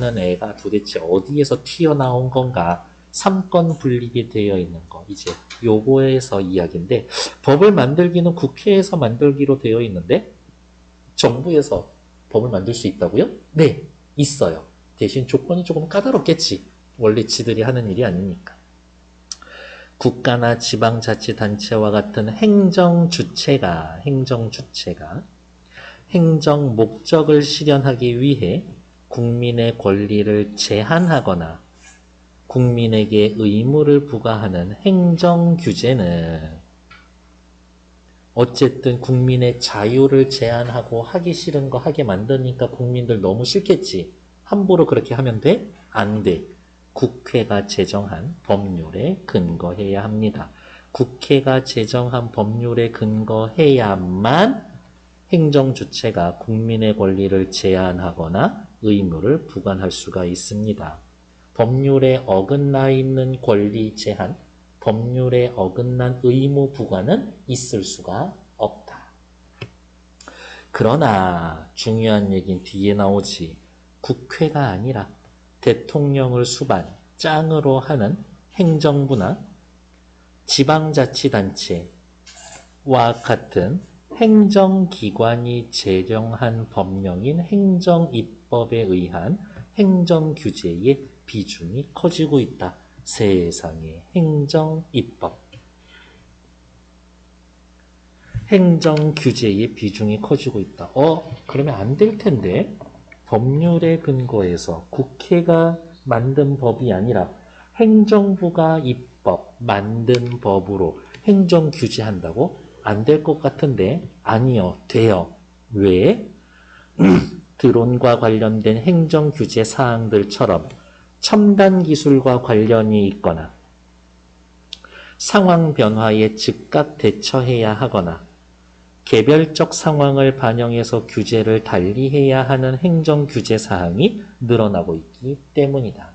하는 애가 도대체 어디에서 튀어나온 건가? 3건 분립이 되어 있는 거. 이제 요거에서 이야기인데, 법을 만들기는 국회에서 만들기로 되어 있는데, 정부에서 법을 만들 수 있다고요? 네, 있어요. 대신 조건이 조금 까다롭겠지. 원래 지들이 하는 일이 아니니까. 국가나 지방자치단체와 같은 행정 목적을 실현하기 위해 국민의 권리를 제한하거나 국민에게 의무를 부과하는 행정규제는 어쨌든 국민의 자유를 제한하고 하기 싫은 거 하게 만드니까 국민들 너무 싫겠지. 함부로 그렇게 하면 돼? 안 돼. 국회가 제정한 법률에 근거해야 합니다. 국회가 제정한 법률에 근거해야만 행정주체가 국민의 권리를 제한하거나 의무를 부과할 수가 있습니다. 법률에 어긋나 있는 권리 제한, 법률에 어긋난 의무 부과는 있을 수가 없다. 그러나 중요한 얘기는 뒤에 나오지. 국회가 아니라 대통령을 수반, 짱으로 하는 행정부나 지방자치단체와 같은 행정기관이 제정한 법령인 행정입법에 의한 행정규제의 비중이 커지고 있다. 세상에 행정입법. 행정규제의 비중이 커지고 있다. 그러면 안 될 텐데. 법률에 근거해서 국회가 만든 법이 아니라 행정부가 입법, 만든 법으로 행정 규제한다고? 안 될 것 같은데 아니요, 돼요. 왜? 드론과 관련된 행정 규제 사항들처럼 첨단 기술과 관련이 있거나 상황 변화에 즉각 대처해야 하거나 개별적 상황을 반영해서 규제를 달리해야 하는 행정 규제 사항이 늘어나고 있기 때문이다.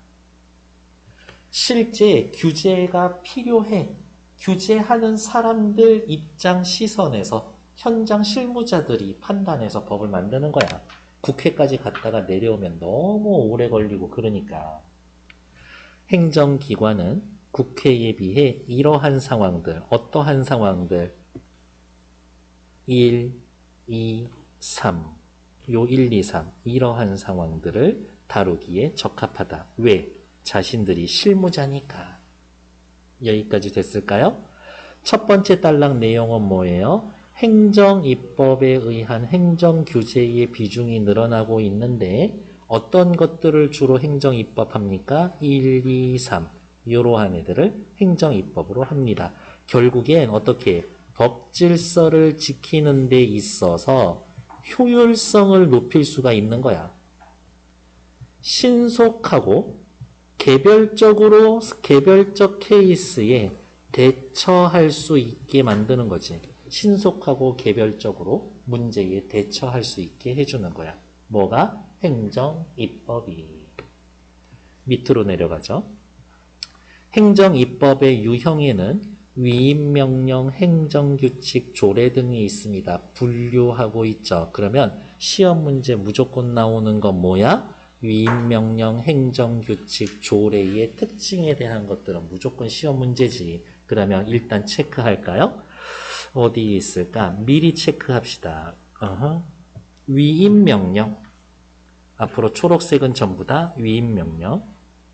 실제 규제가 필요해. 규제하는 사람들 입장 시선에서 현장 실무자들이 판단해서 법을 만드는 거야. 국회까지 갔다가 내려오면 너무 오래 걸리고 그러니까. 행정기관은 국회에 비해 이러한 상황들, 어떠한 상황들, 1, 2, 3, 요 1, 2, 3 이러한 상황들을 다루기에 적합하다. 왜? 자신들이 실무자니까. 여기까지 됐을까요? 첫 번째 단락 내용은 뭐예요? 행정입법에 의한 행정규제의 비중이 늘어나고 있는데 어떤 것들을 주로 행정입법합니까? 1, 2, 3 이러한 애들을 행정입법으로 합니다. 결국엔 어떻게 법 질서를 지키는 데 있어서 효율성을 높일 수가 있는 거야. 신속하고 개별적 케이스에 대처할 수 있게 만드는 거지. 신속하고 개별적으로 문제에 대처할 수 있게 해주는 거야. 뭐가? 행정입법이. 밑으로 내려가죠. 행정입법의 유형에는 위임명령, 행정규칙, 조례 등이 있습니다. 분류하고 있죠. 그러면 시험 문제 무조건 나오는 건 뭐야? 위임명령, 행정규칙, 조례의 특징에 대한 것들은 무조건 시험 문제지. 그러면 일단 체크할까요? 어디 있을까? 미리 체크합시다. 위임명령. 앞으로 초록색은 전부 다 위임명령.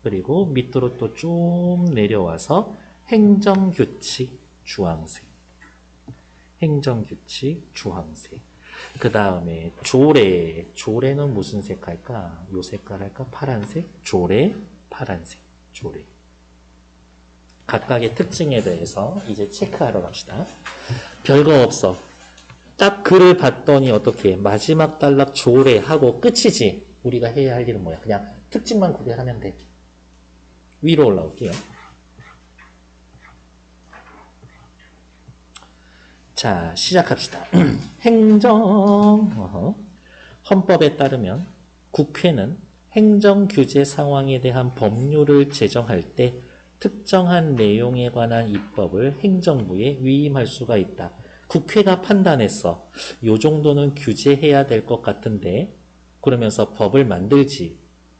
그리고 밑으로 또 쭉 내려와서 행정규칙, 주황색. 행정규칙, 주황색. 그 다음에 조례. 조례는 무슨 색 할까? 요 색깔 할까? 파란색? 조례, 파란색. 조례. 각각의 특징에 대해서 이제 체크하러 갑시다. 별거 없어. 딱 글을 봤더니 어떻게 마지막 단락 조례하고 끝이지. 우리가 해야 할 일은 뭐야? 그냥 특징만 구별하면 돼. 위로 올라올게요. 자, 시작합시다. 헌법에 따르면 국회는 행정규제 상황에 대한 법률을 제정할 때 특정한 내용에 관한 입법을 행정부에 위임할 수가 있다. 국회가 판단했어. 요 정도는 규제해야 될 것 같은데 그러면서 법을 만들지.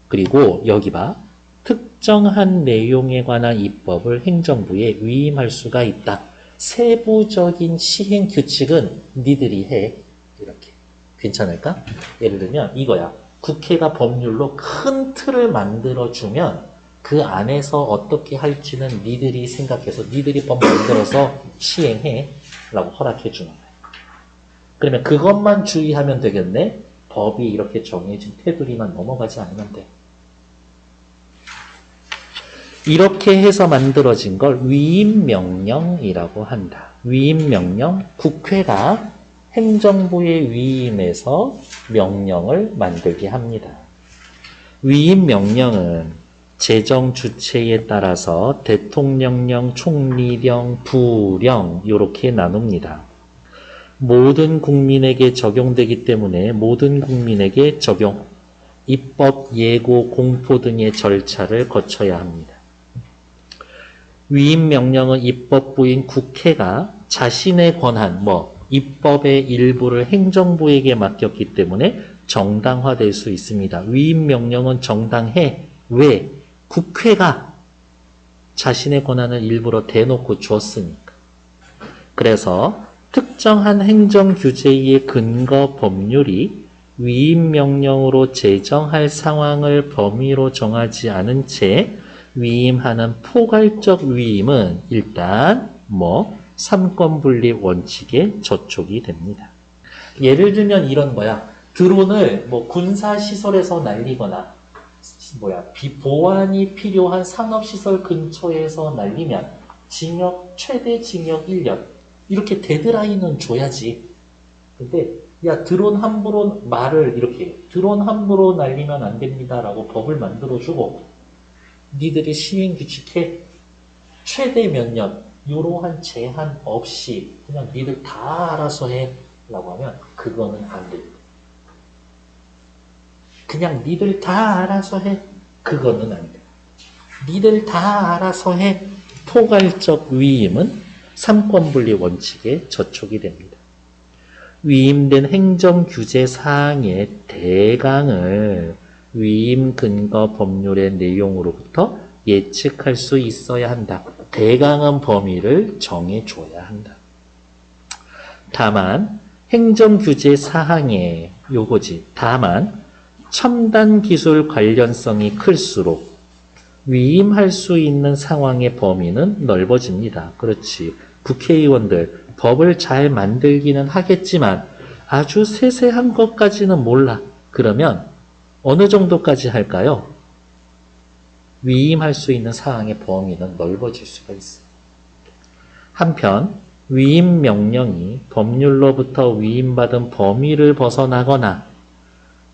그리고 여기 봐. 특정한 내용에 관한 입법을 행정부에 위임할 수가 있다. 세부적인 시행 규칙은 니들이 해. 이렇게. 괜찮을까? 예를 들면 이거야. 국회가 법률로 큰 틀을 만들어주면 그 안에서 어떻게 할지는 니들이 생각해서 니들이 법 만들어서 시행해. 라고 허락해 주는 거야. 그러면 그것만 주의하면 되겠네. 법이 이렇게 정해진 테두리만 넘어가지 않으면 돼. 이렇게 해서 만들어진 걸 위임명령이라고 한다. 위임명령, 국회가 행정부에 위임해서 명령을 만들게 합니다. 위임명령은 재정 주체에 따라서 대통령령, 총리령, 부령 이렇게 나눕니다. 모든 국민에게 적용되기 때문에 모든 국민에게 적용, 입법, 예고, 공포 등의 절차를 거쳐야 합니다. 위임명령은 입법부인 국회가 자신의 권한, 입법의 일부를 행정부에게 맡겼기 때문에 정당화될 수 있습니다. 위임명령은 정당해. 왜? 국회가 자신의 권한을 일부러 대놓고 주었으니까. 그래서 특정한 행정규제의 근거 법률이 위임명령으로 제정할 상황을 범위로 정하지 않은 채 위임하는 포괄적 위임은 일단 삼권분립 원칙에 저촉이 됩니다. 예를 들면 이런 거야. 드론을 군사시설에서 날리거나 보안이 필요한 산업시설 근처에서 날리면 최대 징역 1년 이렇게 데드라인은 줘야지. 근데 야 드론 함부로 드론 함부로 날리면 안 됩니다 라고 법을 만들어주고 니들이 시행규칙해 최대 몇 년 이러한 제한 없이 그냥 니들 다 알아서 해 라고 하면 그거는 안 됩니다. 그냥 니들 다 알아서 해 그거는 안 돼. 니들 다 알아서 해 포괄적 위임은 삼권분립 원칙에 저촉이 됩니다. 위임된 행정규제 사항의 대강을 위임 근거 법률의 내용으로부터 예측할 수 있어야 한다. 대강은 범위를 정해줘야 한다. 다만 행정규제 사항의 다만 첨단 기술 관련성이 클수록 위임할 수 있는 상황의 범위는 넓어집니다. 그렇지. 국회의원들 법을 잘 만들기는 하겠지만 아주 세세한 것까지는 몰라. 그러면 어느 정도까지 할까요? 위임할 수 있는 사항의 범위는 넓어질 수가 있어요. 한편 위임 명령이 법률로부터 위임받은 범위를 벗어나거나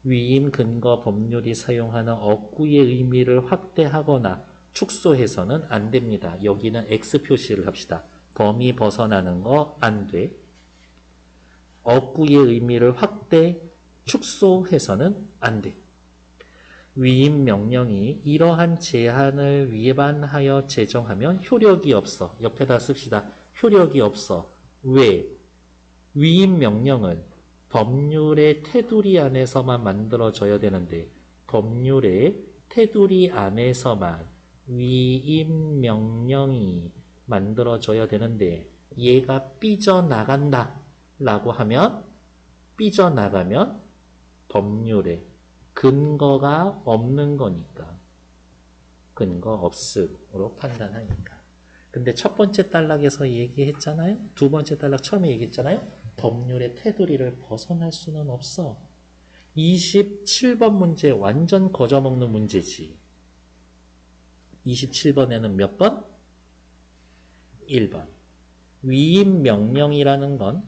위임 근거 법률이 사용하는 억구의 의미를 확대하거나 축소해서는 안 됩니다. 여기는 X 표시를 합시다. 범위 벗어나는 거 안 돼. 억구의 의미를 확대, 축소해서는 안 돼. 위임 명령이 이러한 제한을 위반하여 제정하면 효력이 없어. 옆에다 씁시다. 효력이 없어. 왜? 위임 명령은 법률의 테두리 안에서만 만들어져야 되는데 법률의 테두리 안에서만 위임 명령이 만들어져야 되는데 얘가 삐져나간다 라고 하면 삐져나가면 법률에 근거가 없는 거니까 근거 없음으로 판단하니까. 근데 첫 번째 단락에서 얘기했잖아요. 두 번째 단락 처음에 얘기했잖아요. 법률의 테두리를 벗어날 수는 없어. 27번 문제 완전 거저먹는 문제지. 27번에는 몇 번? 1번. 위임 명령이라는 건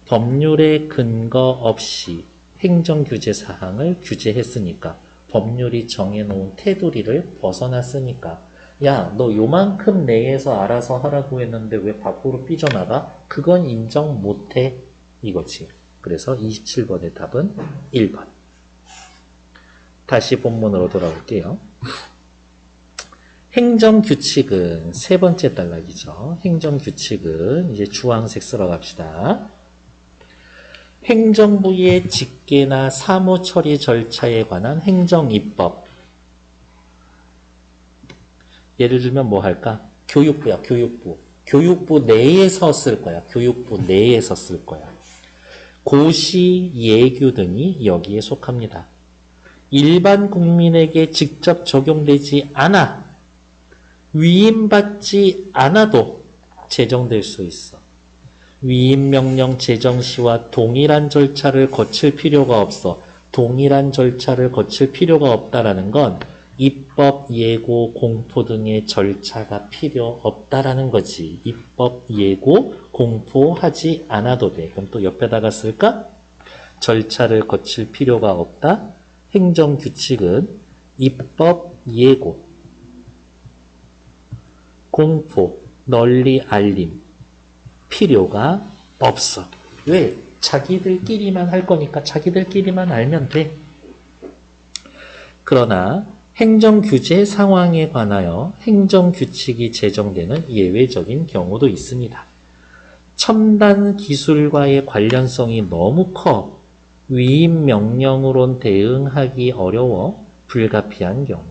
법률의 근거 없이 행정규제 사항을 규제했으니까 법률이 정해놓은 테두리를 벗어났으니까 야, 너 요만큼 내에서 알아서 하라고 했는데 왜 밖으로 삐져나가? 그건 인정 못해. 이거지. 그래서 27번의 답은 1번. 다시 본문으로 돌아올게요. 행정규칙은 세 번째 단락이죠. 행정규칙은 이제 주황색 쓰러 갑시다. 행정부의 직계나 사무처리 절차에 관한 행정입법. 예를 들면 뭐 할까? 교육부야, 교육부. 교육부 내에서 쓸 거야. 교육부 내에서 쓸 거야. 고시, 예규 등이 여기에 속합니다. 일반 국민에게 직접 적용되지 않아. 위임받지 않아도 제정될 수 있어. 위임명령 제정 시와 동일한 절차를 거칠 필요가 없어. 동일한 절차를 거칠 필요가 없다라는 건 입법, 예고, 공포 등의 절차가 필요 없다라는 거지. 입법, 예고, 공포하지 않아도 돼. 그럼 또 옆에다가 쓸까? 절차를 거칠 필요가 없다. 행정규칙은 입법, 예고, 공포, 널리 알림 필요가 없어. 왜? 자기들끼리만 할 거니까 자기들끼리만 알면 돼. 그러나 행정규제 상황에 관하여 행정규칙이 제정되는 예외적인 경우도 있습니다. 첨단 기술과의 관련성이 너무 커 위임 명령으론 대응하기 어려워 불가피한 경우,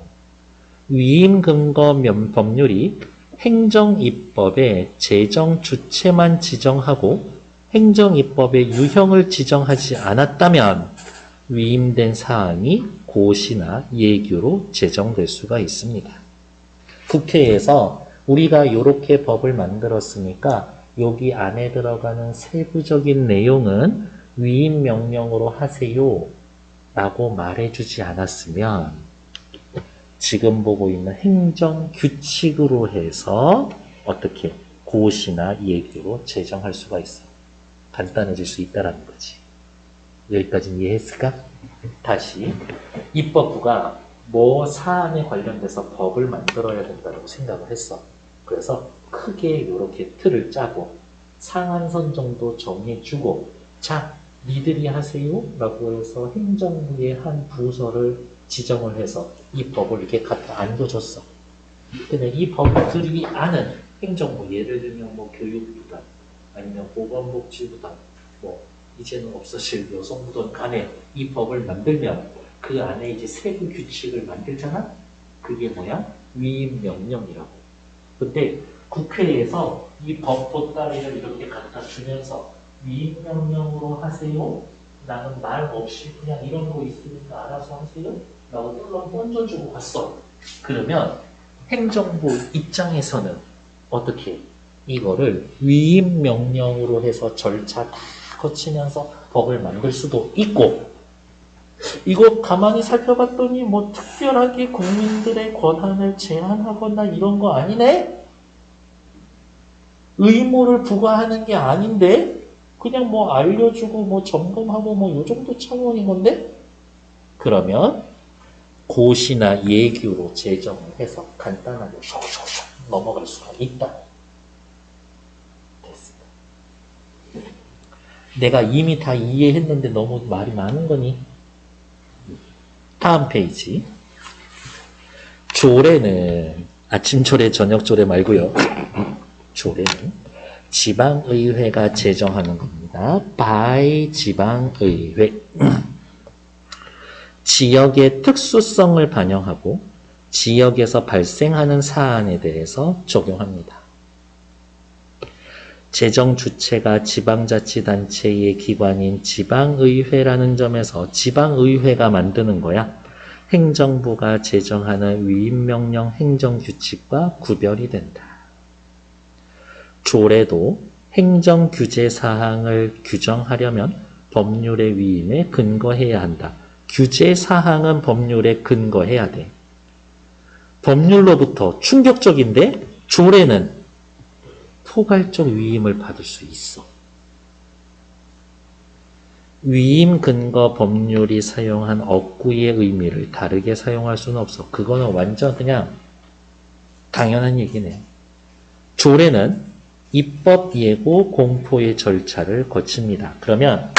위임 근거 법률이 행정입법의 제정 주체만 지정하고 행정입법의 유형을 지정하지 않았다면 위임된 사항이 고시나 예규로 제정될 수가 있습니다. 국회에서 우리가 이렇게 법을 만들었으니까 여기 안에 들어가는 세부적인 내용은 위임 명령으로 하세요 라고 말해주지 않았으면 지금 보고 있는 행정규칙으로 해서 어떻게 고시나 예규로 제정할 수가 있어. 간단해질 수 있다는 거지. 여기까지는 이해했을까? 다시 입법부가 뭐 사안에 관련돼서 법을 만들어야 된다고 생각을 했어. 그래서 크게 이렇게 틀을 짜고 상한선 정도 정해주고 자, 니들이 하세요 라고 해서 행정부의 한 부서를 지정을 해서 이 법을 이렇게 갖다 안겨줬어. 근데 이 법들이 아는 행정부, 예를 들면 뭐 교육부다, 아니면 보건복지부다, 뭐 이제는 없어질 여성부든 간에 이 법을 만들면 그 안에 이제 세부 규칙을 만들잖아? 그게 뭐야? 위임명령이라고. 근데 국회에서 이 법 보따리를 이렇게 갖다 주면서 위임명령으로 하세요? 나는 말 없이 그냥 이런 거 있으니까 알아서 하세요? 라고 뚫렁 던져주고 갔어. 그러면 행정부 입장에서는 어떻게 이거를 위임명령으로 해서 절차 다 거치면서 법을 만들 수도 있고, 이거 가만히 살펴봤더니 뭐 특별하게 국민들의 권한을 제한하거나 이런 거 아니네? 의무를 부과하는 게 아닌데? 그냥 뭐 알려주고 뭐 점검하고 뭐 요 정도 차원인 건데? 그러면 고시나 예규로 제정을 해서 간단하게 슉슉슉 넘어갈 수가 있다. 됐습니다. 내가 이미 다 이해했는데 너무 말이 많은 거니? 다음 페이지. 조례는 아침 조례, 저녁 조례 말고요. 조례는 지방의회가 제정하는 겁니다. by 지방의회. 지역의 특수성을 반영하고 지역에서 발생하는 사안에 대해서 적용합니다. 제정 주체가 지방자치단체의 기관인 지방의회라는 점에서 지방의회가 만드는 거야. 행정부가 제정하는 위임명령 행정규칙과 구별이 된다. 조례도 행정규제 사항을 규정하려면 법률의 위임에 근거해야 한다. 규제 사항은 법률에 근거해야 돼. 법률로부터 충격적인데 조례는 포괄적 위임을 받을 수 있어. 위임 근거 법률이 사용한 억구의 의미를 다르게 사용할 수는 없어. 그거는 완전 그냥 당연한 얘기네. 조례는 입법, 예고, 공포의 절차를 거칩니다. 그러면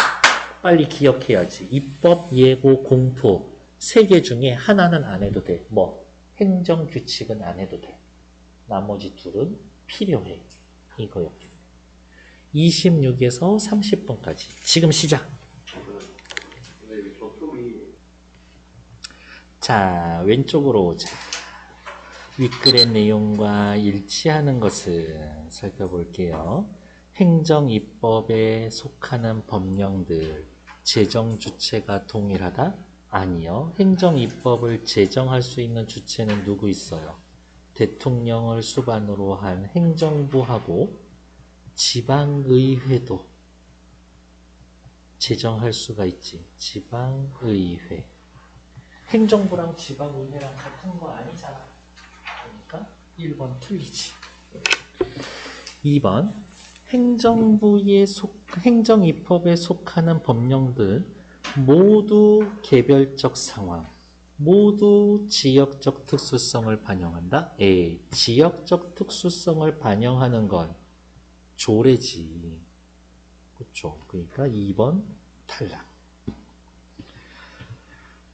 빨리 기억해야지. 입법, 예고, 공포 세 개 중에 하나는 안 해도 돼. 뭐 행정규칙은 안 해도 돼. 나머지 둘은 필요해. 이거였겠네. 26에서 30분까지. 지금 시작. 자, 왼쪽으로 오자. 윗글의 내용과 일치하는 것을 살펴볼게요. 행정입법에 속하는 법령들, 제정 주체가 동일하다? 아니요. 행정입법을 제정할 수 있는 주체는 누구 있어요? 대통령을 수반으로 한 행정부하고 지방의회도 제정할 수가 있지. 지방의회. 행정부랑 지방의회랑 같은 거 아니잖아. 그러니까 1번 틀리지. 2번 행정입법에 속하는 법령들 모두 개별적 상황, 모두 지역적 특수성을 반영한다. 지역적 특수성을 반영하는 건 조례지. 그렇죠. 그러니까 2번 탈락.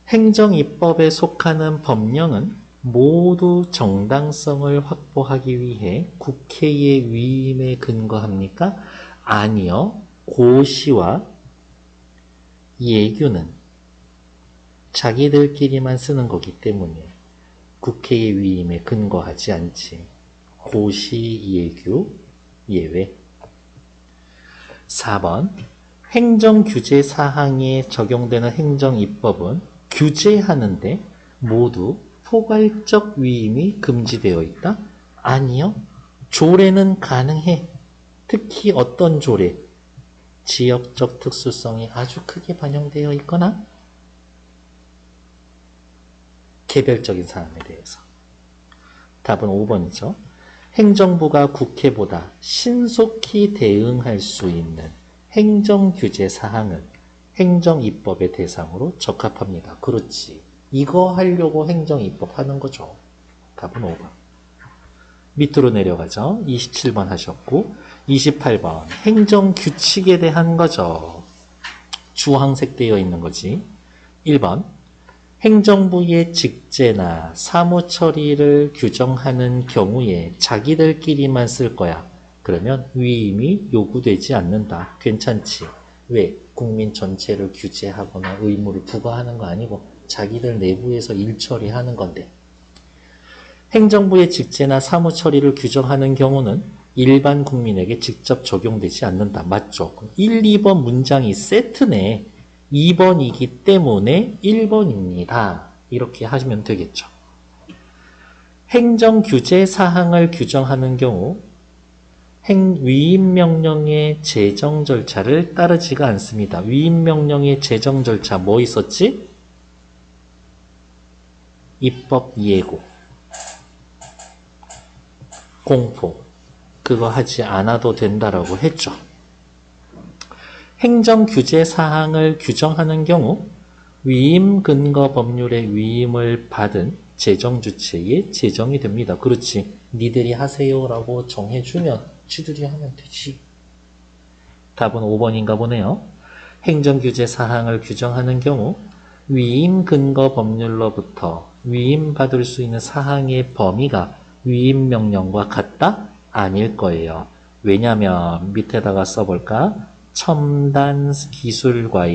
행정입법에 속하는 법령은 모두 정당성을 확보하기 위해 국회의 위임에 근거합니까? 아니요. 고시와 예규는 자기들끼리만 쓰는 거기 때문에 국회의 위임에 근거하지 않지. 고시, 예규, 예외. 4번 행정규제 사항에 적용되는 행정입법은 규제하는데 모두 포괄적 위임이 금지되어 있다? 아니요. 조례는 가능해. 특히 어떤 조례? 지역적 특수성이 아주 크게 반영되어 있거나 개별적인 사안에 대해서. 답은 5번이죠. 행정부가 국회보다 신속히 대응할 수 있는 행정규제 사항은 행정입법의 대상으로 적합합니다. 그렇지. 이거 하려고 행정입법 하는 거죠. 답은 5번. 밑으로 내려가죠. 27번 하셨고 28번 행정규칙에 대한 거죠. 주황색 되어 있는 거지. 1번 행정부의 직제나 사무처리를 규정하는 경우에 자기들끼리만 쓸 거야. 그러면 위임이 요구되지 않는다. 괜찮지? 왜? 국민 전체를 규제하거나 의무를 부과하는 거 아니고 자기들 내부에서 일 처리하는 건데. 행정부의 직제나 사무처리를 규정하는 경우는 일반 국민에게 직접 적용되지 않는다. 맞죠? 1, 2번 문장이 세트네. 2번이기 때문에 1번입니다. 이렇게 하시면 되겠죠. 행정규제 사항을 규정하는 경우 위임명령의 제정 절차를 따르지가 않습니다. 위임명령의 제정 절차 뭐 있었지? 입법 예고, 공포, 그거 하지 않아도 된다라고 했죠. 행정규제 사항을 규정하는 경우 위임 근거 법률의 위임을 받은 제정주체에 제정이 됩니다. 그렇지. 니들이 하세요라고 정해주면 지들이 하면 되지. 답은 5번인가 보네요. 행정규제 사항을 규정하는 경우 위임 근거 법률로부터 위임받을 수 있는 사항의 범위가 위임명령과 같다? 아닐 거예요. 왜냐하면 밑에다가 써볼까? 첨단 기술과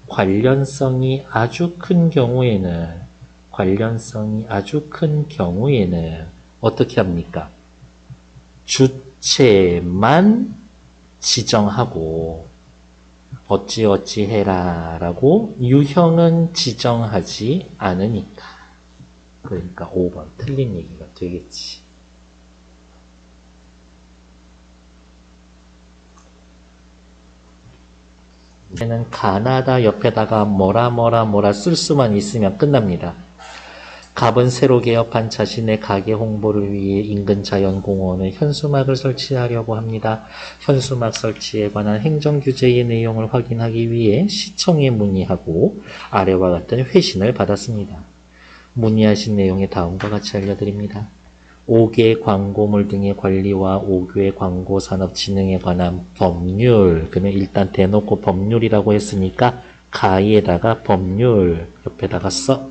관련성이 아주 큰 경우에는 어떻게 합니까? 주체만 지정하고 어찌어찌 해라 라고 유형은 지정하지 않으니까. 그러니까 5번 틀린 얘기가 되겠지. 이제는 가나다 옆에다가 뭐라 쓸 수만 있으면 끝납니다. 갑은 새로 개업한 자신의 가게 홍보를 위해 인근 자연공원에 현수막을 설치하려고 합니다. 현수막 설치에 관한 행정규제의 내용을 확인하기 위해 시청에 문의하고 아래와 같은 회신을 받았습니다. 문의하신 내용이 다음과 같이 알려드립니다. 5개 광고물 등의 관리와 5개 광고산업 진흥에 관한 법률. 그러면 일단 대놓고 법률이라고 했으니까 가에다가 법률 옆에다가 써.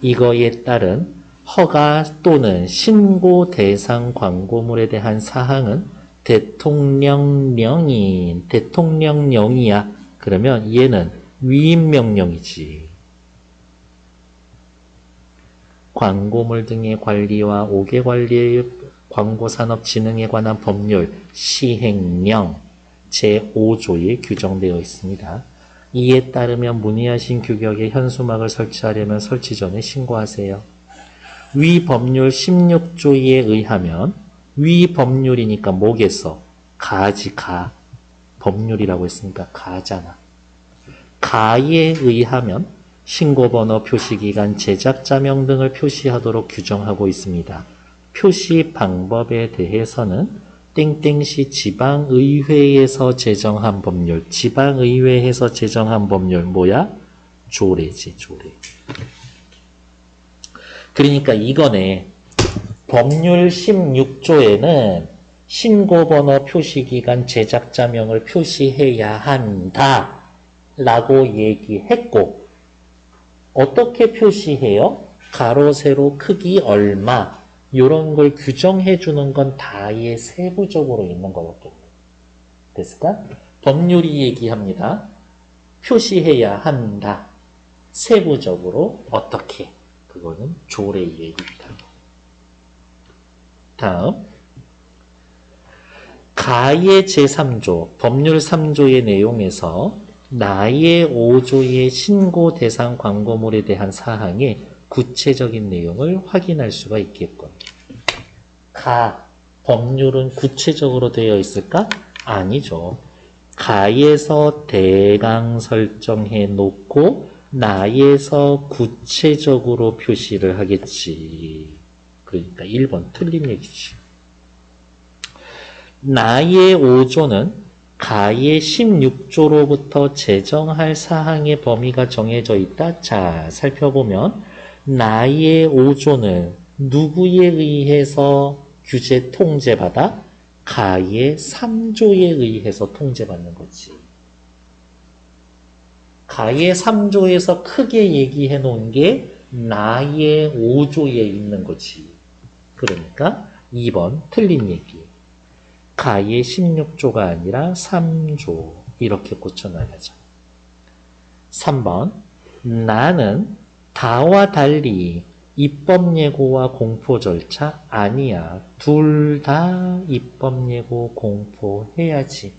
이거에 따른 허가 또는 신고 대상 광고물에 대한 사항은 대통령령이야. 그러면 얘는 위임명령이지. 광고물 등의 관리와 5개 관리의 광고산업 진흥에 관한 법률 시행령 제5조에 규정되어 있습니다. 이에 따르면 문의하신 규격의 현수막을 설치하려면 설치 전에 신고하세요. 위 법률 16조에 의하면 위 법률이니까 뭐겠어? 가지 가. 법률이라고 했으니까 가잖아. 가에 의하면 신고번호, 표시기간, 제작자명 등을 표시하도록 규정하고 있습니다. 표시 방법에 대해서는 땡땡시 지방의회에서 제정한 법률, 지방의회에서 제정한 법률 뭐야? 조례지, 조례. 그러니까 이거네. 법률 16조에는 신고번호, 표시기간, 제작자명을 표시해야 한다 라고 얘기했고, 어떻게 표시해요? 가로, 세로, 크기 얼마 이런 걸 규정해 주는 건 다에 세부적으로 있는 거였겠네. 됐을까? 법률이 얘기합니다. 표시해야 한다. 세부적으로 어떻게? 그거는 조례 얘기입니다. 다음 가의 제3조 법률 3조의 내용에서 나의 5조의 신고 대상 광고물에 대한 사항의 구체적인 내용을 확인할 수가 있겠군. 가 법률은 구체적으로 되어 있을까? 아니죠. 가에서 대강 설정해 놓고 나에서 구체적으로 표시를 하겠지. 그러니까 1번 틀린 얘기지. 나의 5조는 가의 16조로부터 제정할 사항의 범위가 정해져 있다. 자, 살펴보면 나의 5조는 누구에 의해서 규제 통제받아? 가의 3조에 의해서 통제받는 거지. 가의 3조에서 크게 얘기해 놓은 게 나의 5조에 있는 거지. 그러니까 2번 틀린 얘기. 가의 16조가 아니라 3조 이렇게 고쳐놔야죠. 3번 나는 다와 달리 입법 예고와 공포 절차 아니야. 둘 다 입법 예고 공포해야지.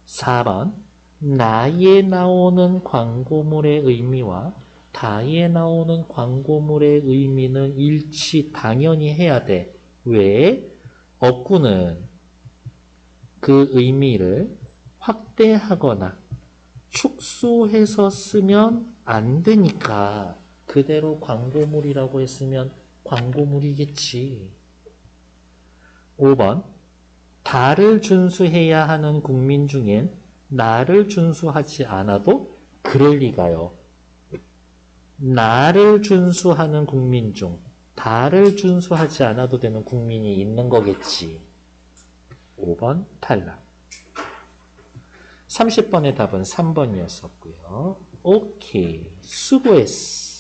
4번 나에 나오는 광고물의 의미와 다에 나오는 광고물의 의미는 일치 당연히 해야 돼. 왜? 어구는 그 의미를 확대하거나 축소해서 쓰면 안 되니까 그대로 광고물이라고 했으면 광고물이겠지. 5번 다를 준수해야 하는 국민 중엔 나를 준수하지 않아도 그럴 리가요. 나를 준수하는 국민 중 다를 준수하지 않아도 되는 국민이 있는 거겠지. 5번 탈락. 30번의 답은 3번이었었고요. 오케이. 수고했어.